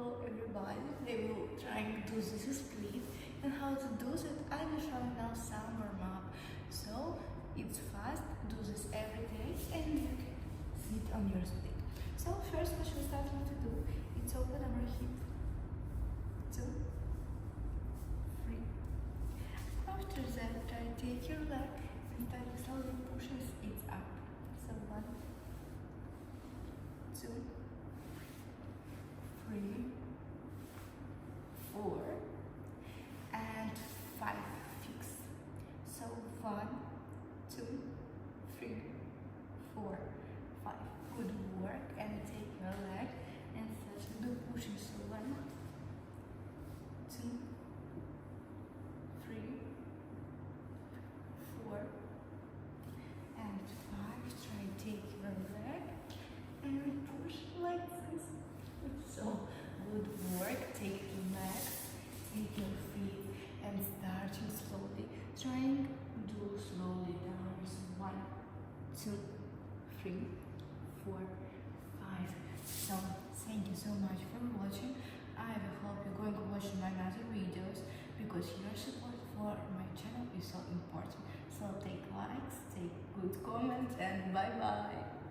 Hello everybody, we will try to do this split, and how to do it I will show you now some warm up. So it's fast, do this every day and you can sit on your split. So first what we start to do, it's open our hip, 2, 3. After that try to take your leg and try to slowly pushes it up. So 1, 2, 3, 4, and 5. Fix. So 1, 2, 3, 4, 5. Good work. And take your leg and start to do pushing. So 1, 2, 3, 4, and 5. Try to take your leg and push like this. So good work. Take your legs, take your feet, and starting slowly. Trying to do slowly down. So 1, 2, 3, 4, 5. So thank you so much for watching. I hope you're going to watch my other videos because your support for my channel is so important. So take likes, take good comments, and bye bye.